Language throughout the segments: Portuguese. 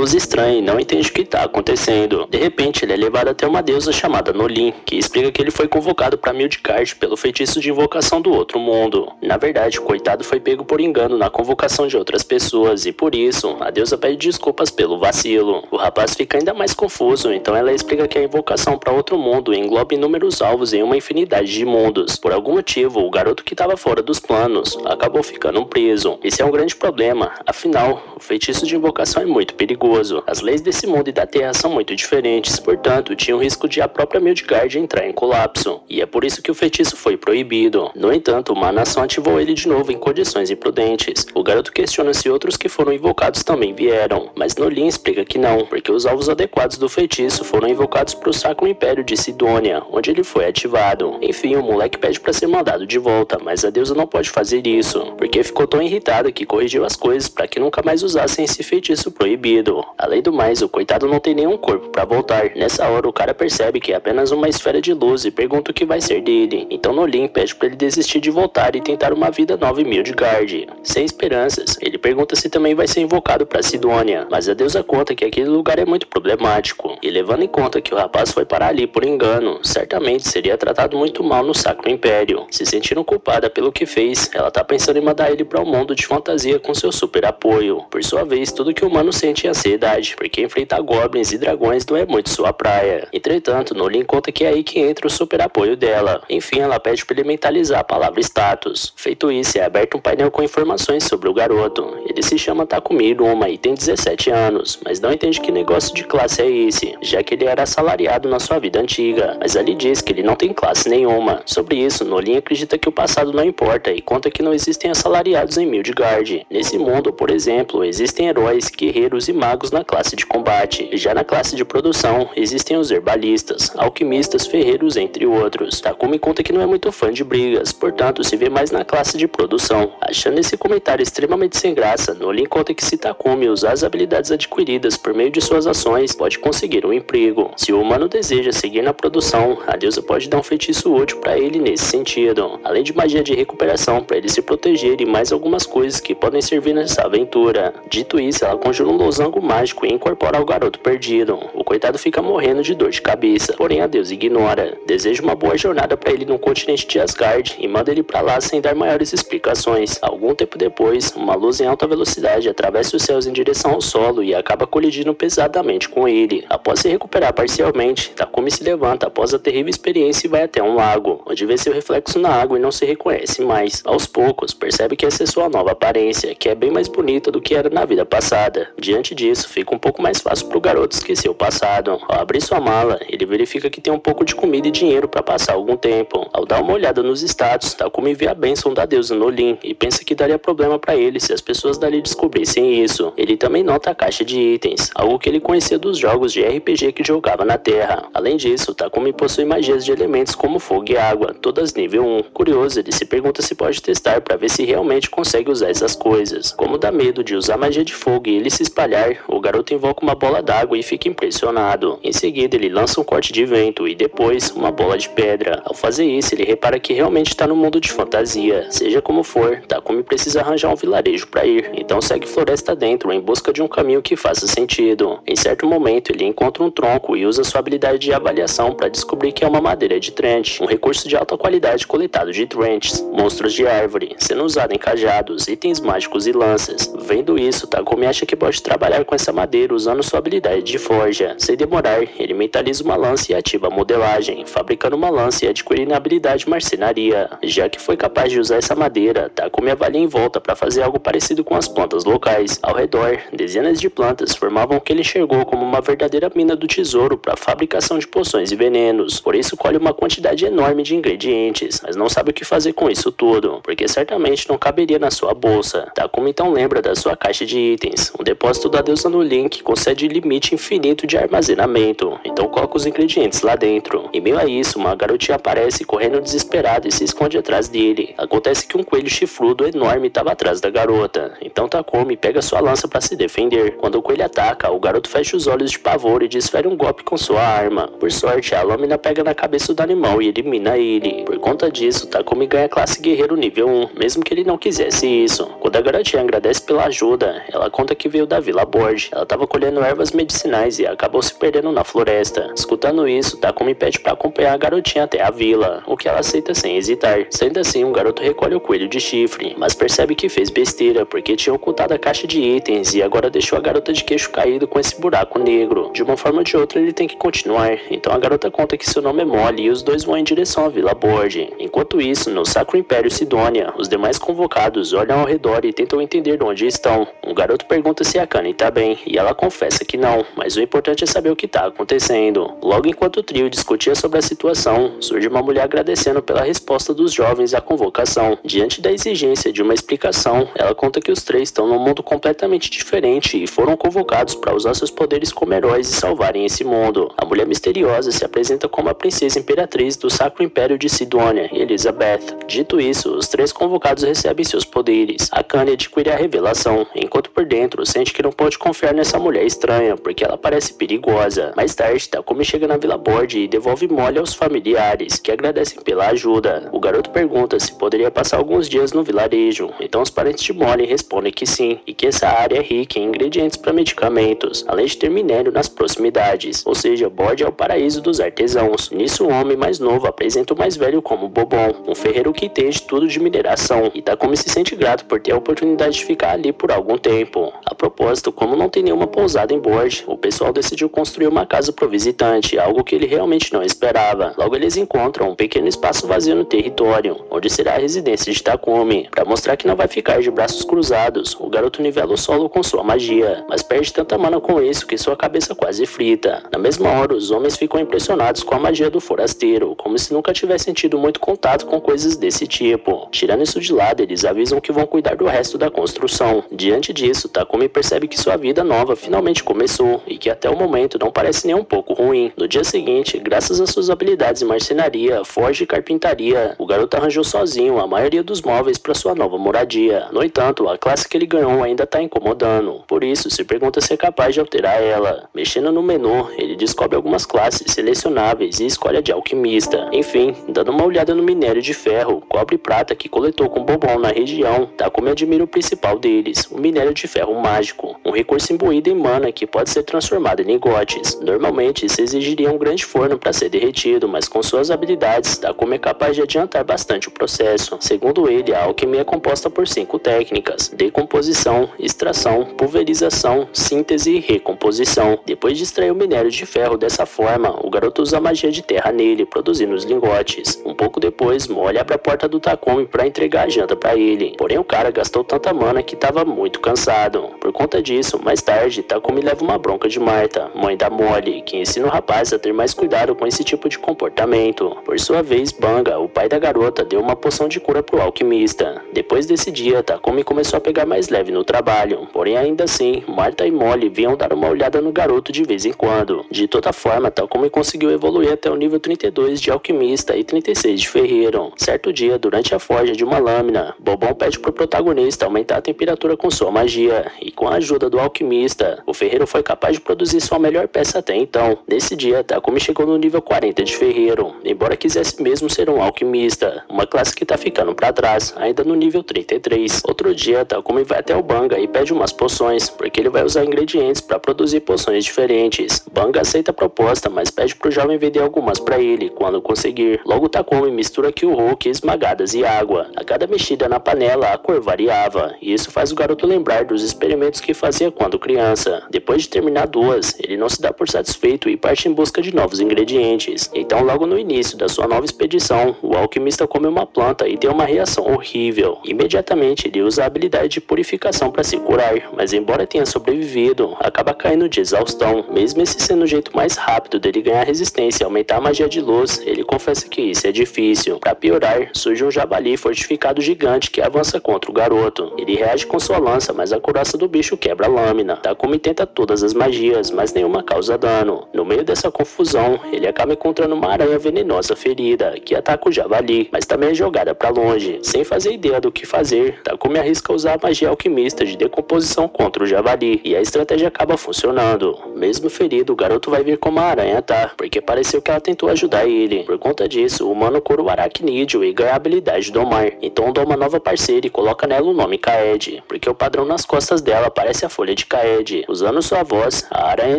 luz estranha e não entende o que está acontecendo. De repente, ele é levado até uma deusa chamada Nolin, que explica que ele foi convocado para Midgard pelo feitiço de invocação do outro mundo. Na verdade, o coitado foi pego por engano na convocação de outras pessoas e por isso, a deusa pede desculpas pelo vacilo. O rapaz fica ainda mais confuso, então ela explica que a invocação para outro mundo engloba inúmeros alvos em uma infinidade de mundos. Por algum motivo, o garoto que estava fora dos planos acabou ficando preso. Esse é um grande problema, afinal, o feitiço de invocação é muito perigoso. As leis desse mundo e da Terra são muito diferentes, portanto, tinha o risco de a própria Midgard entrar em colapso. E é por isso que o feitiço foi proibido. No entanto, uma nação ativou ele de novo em condições imprudentes. O garoto questiona se outros que foram invocados também vieram, mas Nolin explica que não, porque os alvos adequados do feitiço foram invocados para o Sacro Império de Sidônia, onde ele foi ativado. Enfim, o moleque pede para ser mandado de volta, mas a deusa não pode fazer isso, porque ficou tão irritada que corrigiu as coisas para que nunca mais usassem esse feitiço proibido. Além do mais, o coitado não tem nenhum corpo para voltar. Nessa hora, o cara percebe que é apenas uma esfera de luz e pergunta o que vai ser dele. Então Nolin pede para ele desistir de voltar e tentar uma vida nova em Midgard. Sem esperanças, ele pergunta se também vai ser invocado para Sidônia, mas a deusa conta que aquele lugar é muito problemático, e levando em conta que o rapaz foi parar ali por engano, certamente seria tratado muito mal no Sacro Império. Se sentindo culpada pelo que fez, ela tá pensando em mandar ele para um mundo de fantasia com seu super apoio. Por sua vez, tudo que o humano sente é ansiedade, porque enfrentar goblins e dragões não é muito sua praia. Entretanto, Nolin conta que é aí que entra o super apoio dela. Enfim, ela pede para ele mentalizar a palavra status. Feito isso, é aberto um painel com informações sobre o garoto. Ele se chama Takumi Iruma e tem 17 anos, mas não entende que negócio de classe é esse, já que ele era assalariado na sua vida antiga, mas ali diz que ele não tem classe nenhuma. Sobre isso, Nolin acredita que o passado não importa e conta que não existem assalariados em Midgard. Nesse mundo, por exemplo, existem heróis, guerreiros e magos na classe de combate. Já na classe de produção, existem os herbalistas, alquimistas, ferreiros, entre outros. Takumi conta que não é muito fã de brigas, portanto se vê mais na classe de produção. Achando esse comentário extremamente sem graça, Nolin conta que se Takumi usar as habilidades adquiridas por meio de suas ações, pode conseguir um emprego. Se o humano deseja seguir na produção, a deusa pode dar um feitiço útil para ele nesse sentido, além de magia de recuperação para ele se proteger e mais algumas coisas que podem servir nessa aventura. Dito isso, ela conjura um losango mágico e incorpora o garoto perdido. O coitado fica morrendo de dor de cabeça, porém a deusa ignora. Deseja uma boa jornada para ele no continente de Asgard e manda ele para lá sem dar maiores explicações. Algum tempo depois, uma luz em alta velocidade atravessa os céus em direção ao solo e acaba colidindo pesadamente com ele. Após se recuperar parcialmente, Takumi se levanta após a terrível experiência e vai até um lago, onde vê seu reflexo na água e não se reconhece mais. Aos poucos, percebe que essa é sua nova aparência, que é bem mais bonita do que era na vida passada. Diante disso, fica um pouco mais fácil para o garoto esquecer o passado. Ao abrir sua mala, ele verifica que tem um pouco de comida e dinheiro para passar algum tempo. Ao dar uma olhada nos status, Takumi vê a bênção da deusa Nolin e pensa que daria problema para ele se as pessoas dali descobrissem isso. Ele também nota a caixa de itens, algo que ele conhecia dos jogos de RPG que jogava na Terra. Além disso, Takumi possui magias de elementos como fogo e água, todas nível 1. Curioso, ele se pergunta se pode testar para ver se realmente consegue usar essas coisas. Como dá medo de usar magia de fogo e ele se espalhar, o garoto invoca uma bola d'água e fica impressionado. Em seguida, ele lança um corte de vento e depois uma bola de pedra. Ao fazer isso, ele repara que realmente está no mundo de fantasia. Seja como for, Takumi precisa arranjar um vilarejo para ir, então segue floresta dentro em busca de um caminho que faça sentido. Em certo momento, ele encontra um tronco e usa sua habilidade de avaliação para descobrir que é uma madeira de Trent, um recurso de alta qualidade coletado de Trents, monstros de árvore, sendo usado em cajados, itens mágicos e lanças. Vendo isso, Takumi acha que pode trabalhar com essa madeira usando sua habilidade de forja. Sem demorar, ele mentaliza uma lança e ativa a modelagem, fabricando uma lança e adquirindo a habilidade marcenaria. Já que foi capaz de usar essa madeira, Takumi avalia em volta para fazer algo parecido com as plantas locais. Ao redor, dezenas de plantas formavam o que ele enxergou como uma verdadeira mina do tesouro para a fabricação de poções e venenos. Por isso colhe uma quantidade enorme de ingredientes, mas não sabe o que fazer com isso tudo, porque certamente não caberia na sua bolsa. Takumi então lembra da sua caixa de itens, um depósito da deusa Nolin que concede limite infinito de armazenamento, então coloca os ingredientes lá dentro. Em meio a isso, uma garotinha aparece correndo desesperada e se esconde atrás dele. Acontece que um coelho chifrudo enorme estava atrás da garota, então Takumi pega sua lança para se defender. Quando o coelho ataca, o garoto fecha os olhos de pavor e desfere um golpe com sua arma. Por sorte, a lâmina pega na cabeça do animal e elimina ele. Por conta disso, Takumi ganha classe guerreiro nível 1, mesmo que ele não quisesse isso. Quando a garotinha agradece pela ajuda, ela conta que veio da Vila Borg Board. Ela estava colhendo ervas medicinais e acabou se perdendo na floresta. Escutando isso, Takumi pede para acompanhar a garotinha até a vila, o que ela aceita sem hesitar. Sendo assim, o garoto recolhe o coelho de chifre, mas percebe que fez besteira porque tinha ocultado a caixa de itens e agora deixou a garota de queixo caído com esse buraco negro. De uma forma ou de outra, ele tem que continuar. Então a garota conta que seu nome é Molly e os dois vão em direção à Vila Board. Enquanto isso, no Sacro Império Sidônia, os demais convocados olham ao redor e tentam entender de onde estão. O garoto pergunta se a Akane tá bem e ela confessa que não, mas o importante é saber o que tá acontecendo. Logo enquanto o trio discutia sobre a situação, surge uma mulher agradecendo pela resposta dos jovens à convocação. Diante da exigência de uma explicação, ela conta que os três estão num mundo completamente diferente e foram convocados para usar seus poderes como heróis e salvarem esse mundo. A mulher misteriosa se apresenta como a princesa imperatriz do Sacro Império de Sidônia, Elizabeth. Dito isso, os três convocados recebem seus poderes. Akane adquire a revelação, enquanto por dentro sente que não pode confiar nessa mulher estranha, porque ela parece perigosa. Mais tarde, Takumi chega na Vila Board e devolve Molly aos familiares, que agradecem pela ajuda. O garoto pergunta se poderia passar alguns dias no vilarejo, então os parentes de Molly respondem que sim, e que essa área é rica em ingredientes para medicamentos, além de ter minério nas proximidades, ou seja, Board é o paraíso dos artesãos. Nisso, o homem mais novo apresenta o mais velho como Bobon, um ferreiro que entende tudo de mineração, e Takumi se sente grato por ter a oportunidade de ficar ali por algum tempo. A propósito, como não tem nenhuma pousada em Board, o pessoal decidiu construir uma casa pro visitante, algo que ele realmente não esperava. Logo eles encontram um pequeno espaço vazio no território, onde será a residência de Takumi. Para mostrar que não vai ficar de braços cruzados, o garoto nivela o solo com sua magia, mas perde tanta mana com isso que sua cabeça quase frita. Na mesma hora, os homens ficam impressionados com a magia do forasteiro, como se nunca tivessem tido muito contato com coisas desse tipo. Tirando isso de lado, eles avisam que vão cuidar do resto da construção. Diante disso, Takumi percebe que sua vida nova finalmente começou, e que até o momento não parece nem um pouco ruim. No dia seguinte, graças às suas habilidades em marcenaria, forja e carpintaria, o garoto arranjou sozinho a maioria dos móveis para sua nova moradia. No entanto, a classe que ele ganhou ainda está incomodando, por isso se pergunta se é capaz de alterar ela. Mexendo no menu, ele descobre algumas classes selecionáveis e escolhe a de alquimista. Enfim, dando uma olhada no minério de ferro, cobre e prata que coletou com Bobon na região, Takumi admira o principal deles, o minério de ferro mágico, um recurso imbuído em mana que pode ser transformado em lingotes. Normalmente, isso exigiria um grande forno para ser derretido, mas com suas habilidades, Takumi é capaz de adiantar bastante o processo. Segundo ele, a alquimia é composta por 5 técnicas: decomposição, extração, pulverização, síntese e recomposição. Depois de extrair o minério de ferro dessa forma, o garoto usa a magia de terra nele, produzindo os lingotes. Um pouco depois, Molly abre a porta do Takumi para entregar a janta para ele. Porém, o cara gastou tanta mana que estava muito cansado. Por conta disso, mais tarde, Takumi leva uma bronca de Marta, mãe da Molly, que ensina o rapaz a ter mais cuidado com esse tipo de comportamento. Por sua vez, Banga, o pai da garota, deu uma poção de cura pro alquimista. Depois desse dia, Takumi começou a pegar mais leve no trabalho. Porém, ainda assim, Marta e Molly vinham dar uma olhada no garoto de vez em quando. De toda forma, Takumi conseguiu evoluir até o nível 32 de alquimista e 36 de ferreiro. Certo dia, durante a forja de uma lâmina, Bobon pede pro protagonista aumentar a temperatura com sua magia, e com a ajuda do alquimista, o ferreiro foi capaz de produzir sua melhor peça até então. Nesse dia, Takumi chegou no nível 40 de ferreiro, embora quisesse mesmo ser um alquimista, uma classe que tá ficando pra trás, ainda no nível 33. Outro dia, Takumi vai até o Banga e pede umas poções, porque ele vai usar ingredientes para produzir poções diferentes. Banga aceita a proposta, mas pede pro jovem vender algumas para ele, quando conseguir. Logo Takumi mistura Kyuhuki esmagadas e água. A cada mexida na panela, a cor variava, e isso faz o garoto lembrar dos experimentos que fazia quando criança. Depois de terminar duas, ele não se dá por satisfeito e parte em busca de novos ingredientes. Então, logo no início da sua nova expedição, o alquimista come uma planta e tem uma reação horrível. Imediatamente, ele usa a habilidade de purificação para se curar, mas embora tenha sobrevivido, acaba caindo de exaustão. Mesmo esse sendo o jeito mais rápido dele ganhar resistência e aumentar a magia de luz, ele confessa que isso é difícil. Para piorar, surge um javali fortificado gigante que avança contra o garoto. Ele reage com sua lança, mas a couraça do bicho quebra a lâmina. Takumi tenta todas as magias, mas nenhuma causa dano. No meio dessa confusão, ele acaba encontrando uma aranha venenosa ferida, que ataca o javali, mas também é jogada para longe. Sem fazer ideia do que fazer, Takumi arrisca usar a magia alquimista de decomposição contra o javali, e a estratégia acaba funcionando. Mesmo ferido, o garoto vai vir como a aranha tá, porque pareceu que ela tentou ajudar ele. Por conta disso, o humano cura o aracnídeo e ganha a habilidade do domar. Então dá uma nova parceira e coloca nela o nome Kaed, porque o padrão nas costas dela parece a folha de mente Kaede, usando sua voz, a aranha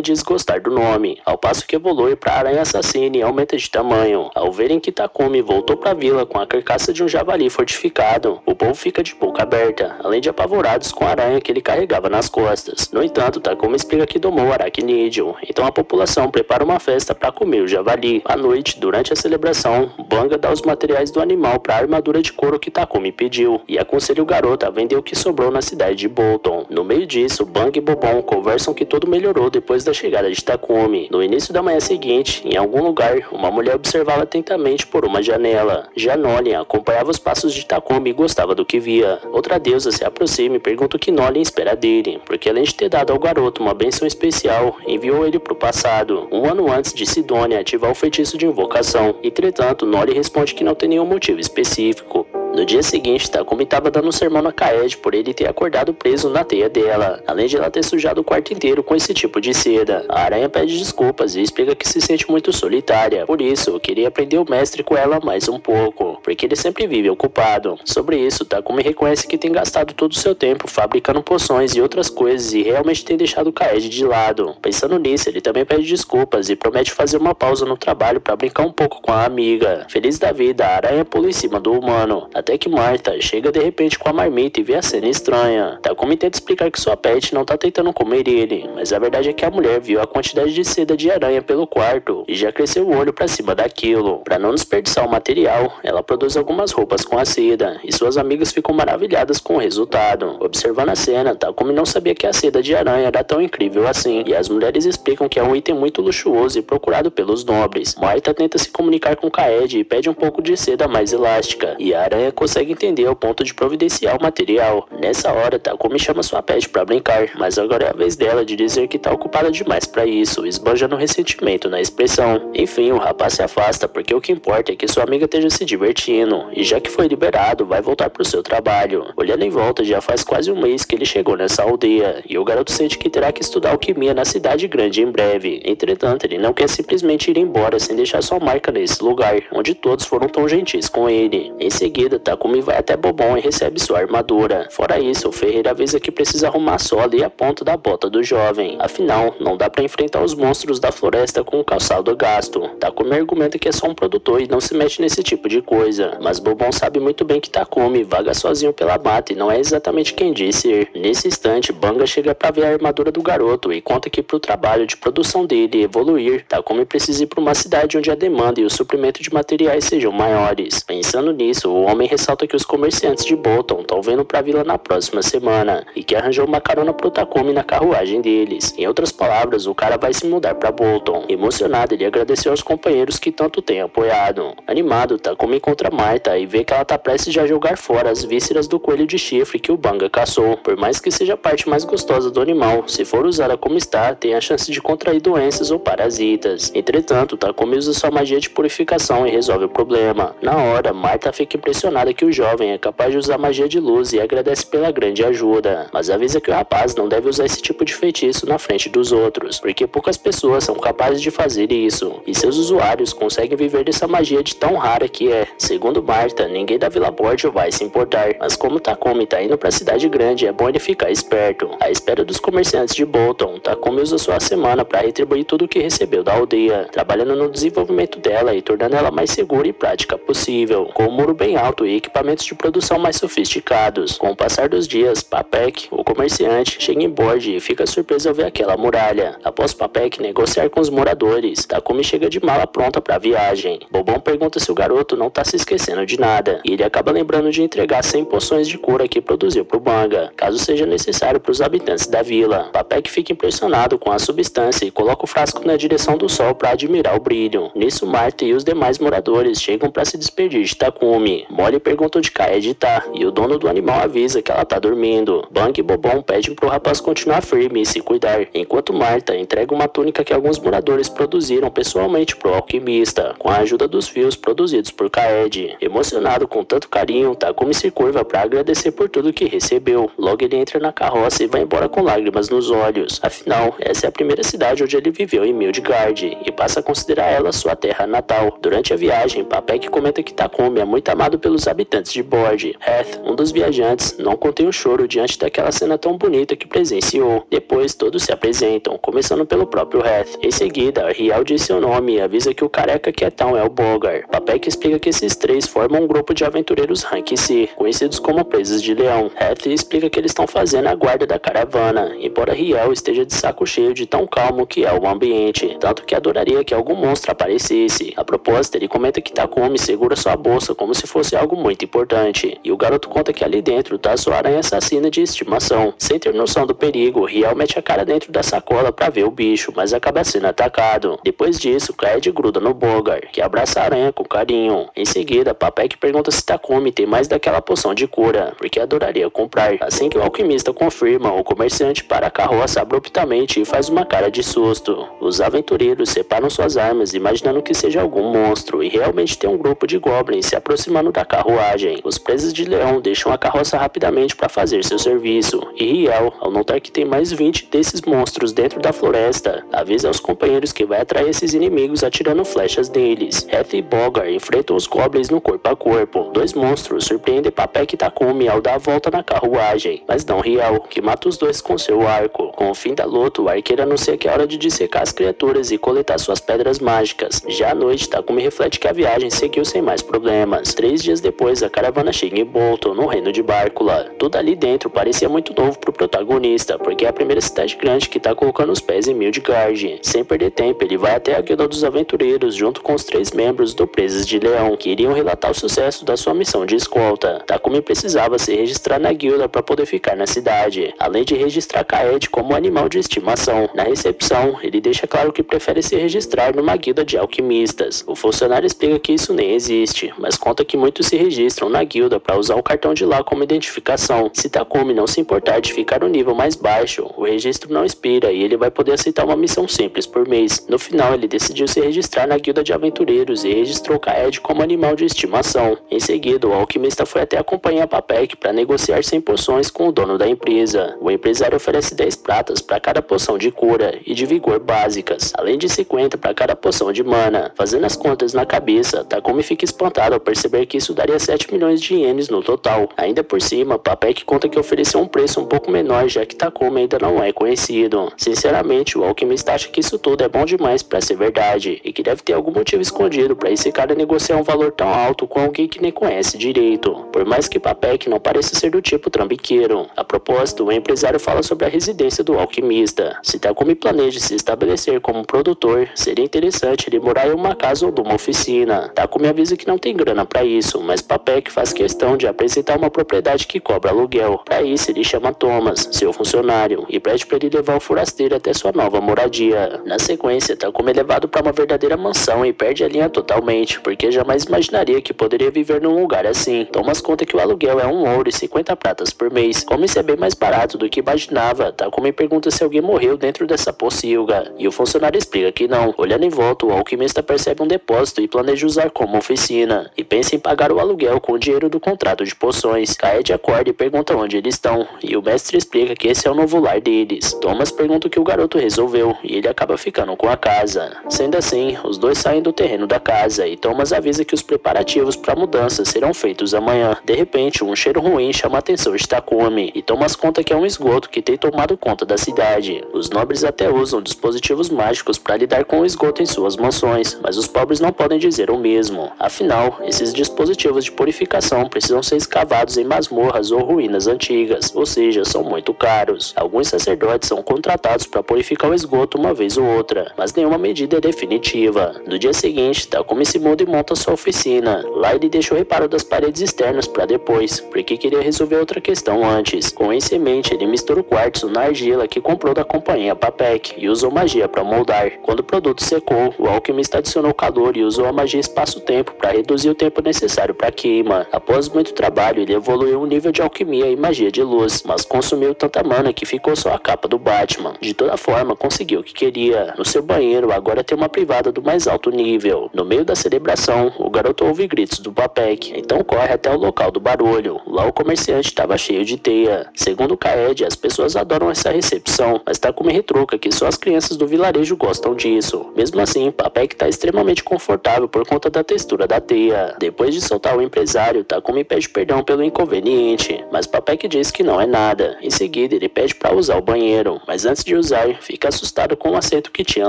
diz gostar do nome, ao passo que evolui para aranha assassina e aumenta de tamanho. Ao verem que Takumi voltou para a vila com a carcaça de um javali fortificado, o povo fica de boca aberta, além de apavorados com a aranha que ele carregava nas costas. No entanto, Takumi explica que domou o aracnídeo, então a população prepara uma festa para comer o javali. À noite, durante a celebração, Banga dá os materiais do animal para a armadura de couro que Takumi pediu, e aconselha o garoto a vender o que sobrou na cidade de Bolton. No meio disso, Bang e Bobon conversam que tudo melhorou depois da chegada de Takumi. No início da manhã seguinte, em algum lugar, uma mulher observava atentamente por uma janela. Já Nolin acompanhava os passos de Takumi e gostava do que via. Outra deusa se aproxima e pergunta o que Nolin espera dele, porque além de ter dado ao garoto uma bênção especial, enviou ele para o passado, um ano antes de Sidonia ativar o feitiço de invocação. Entretanto, Nolin responde que não tem nenhum motivo específico. No dia seguinte, Takumi estava dando um sermão na Kaede por ele ter acordado preso na teia dela, além de ela ter sujado o quarto inteiro com esse tipo de seda. A aranha pede desculpas e explica que se sente muito solitária, por isso queria aprender o mestre com ela mais um pouco, porque ele sempre vive ocupado. Sobre isso, Takumi reconhece que tem gastado todo o seu tempo fabricando poções e outras coisas e realmente tem deixado Kaede de lado. Pensando nisso, ele também pede desculpas e promete fazer uma pausa no trabalho para brincar um pouco com a amiga. Feliz da vida, a aranha pula em cima do humano, até que Marta chega de repente com a marmita e vê a cena estranha. Takumi tenta explicar que sua pet não tá tentando comer ele, mas a verdade é que a mulher viu a quantidade de seda de aranha pelo quarto e já cresceu o olho pra cima daquilo. Pra não desperdiçar o material, ela produz algumas roupas com a seda e suas amigas ficam maravilhadas com o resultado. Observando a cena, Takumi não sabia que a seda de aranha era tão incrível assim, e as mulheres explicam que é um item muito luxuoso e procurado pelos nobres. Marta tenta se comunicar com Kaede e pede um pouco de seda mais elástica, e a aranha consegue entender ao ponto de providenciar o material. Nessa hora, Takumi chama sua pet para brincar, mas agora é a vez dela de dizer que tá ocupada demais para isso, esbanjando ressentimento na expressão. Enfim, o rapaz se afasta porque o que importa é que sua amiga esteja se divertindo, e já que foi liberado, vai voltar pro seu trabalho. Olhando em volta, já faz quase um mês que ele chegou nessa aldeia, e o garoto sente que terá que estudar alquimia na cidade grande em breve. Entretanto, ele não quer simplesmente ir embora sem deixar sua marca nesse lugar, onde todos foram tão gentis com ele. Em seguida, Takumi vai até Bobon e recebe sua armadura. Fora isso, o ferreiro avisa que precisa arrumar a sola e a ponta da bota do jovem. Afinal, não dá para enfrentar os monstros da floresta com o calçado gasto. Takumi argumenta que é só um produtor e não se mete nesse tipo de coisa, mas Bobon sabe muito bem que Takumi vaga sozinho pela mata e não é exatamente quem diz ser. Nesse instante, Banga chega para ver a armadura do garoto e conta que pro trabalho de produção dele evoluir, Takumi precisa ir para uma cidade onde a demanda e o suprimento de materiais sejam maiores. Pensando nisso, o homem ressalta que os comerciantes de Bolton estão vindo pra vila na próxima semana e que arranjou uma carona pro Takumi na carruagem deles. Em outras palavras, o cara vai se mudar pra Bolton. Emocionado, ele agradeceu aos companheiros que tanto têm apoiado. Animado, Takumi encontra Marta e vê que ela tá prestes a jogar fora as vísceras do coelho de chifre que o Banga caçou. Por mais que seja a parte mais gostosa do animal, se for usada como está, tem a chance de contrair doenças ou parasitas. Entretanto, Takumi usa sua magia de purificação e resolve o problema. Na hora, Marta fica impressionada que o jovem é capaz de usar magia de luz e agradece pela grande ajuda, mas avisa que o rapaz não deve usar esse tipo de feitiço na frente dos outros, porque poucas pessoas são capazes de fazer isso, e seus usuários conseguem viver dessa magia de tão rara que é. Segundo Marta, ninguém da Vila Borgia vai se importar, mas como Takumi tá indo pra cidade grande, é bom ele ficar esperto. À espera dos comerciantes de Bolton, Takumi usa sua semana para retribuir tudo o que recebeu da aldeia, trabalhando no desenvolvimento dela e tornando ela mais segura e prática possível, com um muro bem alto e equipamentos de produção mais sofisticados. Com o passar dos dias, Papek, o comerciante, chega em Borgia e fica surpreso ao ver aquela muralha. Após Papek negociar com os moradores, Takumi chega de mala pronta para a viagem. Bobon pergunta se o garoto não tá se esquecendo de nada, e ele acaba lembrando de entregar 100 poções de cura que produziu pro Banga, caso seja necessário para os habitantes da vila. Papek fica impressionado com a substância e coloca o frasco na direção do sol para admirar o brilho. Nisso, Marta e os demais moradores chegam para se despedir de Takumi. Molly pergunta onde Kaede tá, e o dono do animal avisa que ela tá dormindo. Bang e Bobon pedem pro rapaz continuar firme e se cuidar, enquanto Marta entrega uma túnica que alguns moradores produziram pessoalmente pro alquimista, com a ajuda dos fios produzidos por Kaede. Emocionado com tanto carinho, Takumi se curva para agradecer por tudo que recebeu. Logo ele entra na carroça e vai embora com lágrimas nos olhos. Afinal, essa é a primeira cidade onde ele viveu em Midgard, e passa a considerar ela sua terra natal. Durante a viagem, Papek comenta que Takumi é muito amado pelos os habitantes de Borde. Heth, um dos viajantes, não contém o choro diante daquela cena tão bonita que presenciou. Depois todos se apresentam, começando pelo próprio Heth. Em seguida, Rial diz seu nome e avisa que o careca quietão é o Bogar. Papek explica que esses três formam um grupo de aventureiros Rank C, conhecidos como Presas de Leão. Heth explica que eles estão fazendo a guarda da caravana, embora Rial esteja de saco cheio de tão calmo que é o ambiente, tanto que adoraria que algum monstro aparecesse. A propósito, ele comenta que Takumi segura sua bolsa como se fosse algo muito importante, e o garoto conta que ali dentro tá sua aranha assassina de estimação. Sem ter noção do perigo, Rial mete a cara dentro da sacola pra ver o bicho, mas acaba sendo atacado. Depois disso, Kaed gruda no Bogar, que abraça a aranha com carinho. Em seguida, Papek pergunta se Takumi tem mais daquela poção de cura, porque adoraria comprar. Assim que o alquimista confirma, o comerciante para a carroça abruptamente e faz uma cara de susto. Os aventureiros separam suas armas, imaginando que seja algum monstro, e realmente tem um grupo de goblins se aproximando da carruagem. Os Presas de Leão deixam a carroça rapidamente para fazer seu serviço, e Riel, ao notar que tem mais 20 desses monstros dentro da floresta, avisa aos companheiros que vai atrair esses inimigos atirando flechas neles. Heth e Bogar enfrentam os goblins no corpo a corpo. Dois monstros surpreendem Papek e Takumi ao dar a volta na carruagem, mas não Riel, que mata os dois com seu arco. Com o fim da luta, o arqueiro anuncia que é hora de dissecar as criaturas e coletar suas pedras mágicas. Já à noite, Takumi reflete que a viagem seguiu sem mais problemas. 3 dias depois, a caravana chega em Bolton, no reino de Bárcula. Tudo ali dentro parecia muito novo pro protagonista, porque é a primeira cidade grande que tá colocando os pés em Midgard. Sem perder tempo, ele vai até a Guilda dos Aventureiros junto com os 3 membros do Presas de Leão, que iriam relatar o sucesso da sua missão de escolta. Takumi precisava se registrar na guilda para poder ficar na cidade, além de registrar Kaed como animal de estimação. Na recepção, ele deixa claro que prefere se registrar numa guilda de alquimistas. O funcionário explica que isso nem existe, mas conta que muitos se registram na guilda para usar o cartão de lá como identificação. Se Takumi não se importar de ficar no nível mais baixo, o registro não expira e ele vai poder aceitar uma missão simples por mês. No final, ele decidiu se registrar na guilda de aventureiros e registrou Kaed como animal de estimação. Em seguida, o alquimista foi até a companhia Papek para negociar 100 poções com o dono da empresa. O empresário oferece 10 pratas para cada poção de cura e de vigor básicas, além de 50 para cada poção de mana. Fazendo as contas na cabeça, Takumi fica espantado ao perceber que isso daria 7 milhões de ienes no total. Ainda por cima, Papek conta que ofereceu um preço um pouco menor, já que Takumi ainda não é conhecido. Sinceramente, o alquimista acha que isso tudo é bom demais para ser verdade, e que deve ter algum motivo escondido para esse cara negociar um valor tão alto com alguém que nem conhece direito, por mais que Papek não pareça ser do tipo trambiqueiro. A propósito, o empresário fala sobre a residência do alquimista. Se Takumi planeja se estabelecer como produtor, seria interessante ele morar em uma casa ou numa oficina. Takumi avisa que não tem grana para isso, mas Papek faz questão de apresentar uma propriedade que cobra aluguel. Para isso, ele chama Thomas, seu funcionário, e pede para ele levar o forasteiro até sua nova moradia. Na sequência, Takumi é levado para uma verdadeira mansão e perde a linha totalmente, porque jamais imaginaria que poderia viver num lugar assim. Thomas conta que o aluguel é 1 ouro e 50 pratas por mês. Como isso é bem mais barato do que imaginava, Takumi pergunta se alguém morreu dentro dessa pocilga, e o funcionário explica que não. Olhando em volta, o alquimista percebe um depósito e planeja usar como oficina, e pensa em pagar o aluguel com o dinheiro do contrato de poções. Kaed acorda e pergunta onde eles estão, e o mestre explica que esse é o novo lar deles. Thomas pergunta o que o garoto resolveu, e ele acaba ficando com a casa. Sendo assim, os dois saem do terreno da casa, e Thomas avisa que os preparativos para a mudança serão feitos amanhã. De repente, um cheiro ruim chama a atenção de Takumi, e Thomas conta que é um esgoto que tem tomado conta da cidade. Os nobres até usam dispositivos mágicos para lidar com o esgoto em suas mansões, mas os pobres não podem dizer o mesmo. Afinal, esses dispositivos de purificação precisam ser escavados em masmorras ou ruínas antigas, ou seja, são muito caros. Alguns sacerdotes são contratados para purificar o esgoto uma vez ou outra, mas nenhuma medida é definitiva. No dia seguinte, Takumi se muda e monta sua oficina. Lá ele deixa o reparo das paredes externas para depois, porque queria resolver outra questão antes. Com isso em mente, ele mistura o quartzo na argila que comprou da companhia Papek e usou magia para moldar. Quando o produto secou, o alquimista adicionou calor e usou a magia espaço-tempo para reduzir o tempo necessário para queima. Após muito trabalho, ele evoluiu um nível de alquimia e magia de luz, mas consumiu tanta mana que ficou só a capa do Batman. De toda forma, conseguiu o que queria. No seu banheiro, agora tem uma privada do mais alto nível. No meio da celebração, o garoto ouve gritos do Papek, então corre até o local do barulho. Lá o comerciante estava cheio de teia. Segundo Kaed, as pessoas adoram essa recepção, mas Takumi retruca que só as crianças do vilarejo gostam disso. Mesmo assim, Papek está extremamente confortável por conta da textura da teia. Depois de soltar o empresário, Takumi pede perdão pelo inconveniente, mas Papek diz que não é nada. Em seguida, ele pede para usar o banheiro, mas antes de usar, fica assustado com o assento que tinha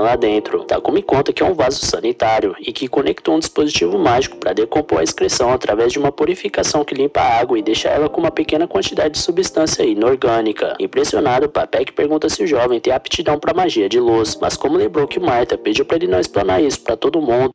lá dentro. Takumi conta que é um vaso sanitário e que conectou um dispositivo mágico para decompor a excreção através de uma purificação que limpa a água e deixa ela com uma pequena quantidade de substância inorgânica. Impressionado, Papek pergunta se o jovem tem aptidão para magia de luz, mas como lembrou que Martha pediu para ele não explanar isso para todo mundo,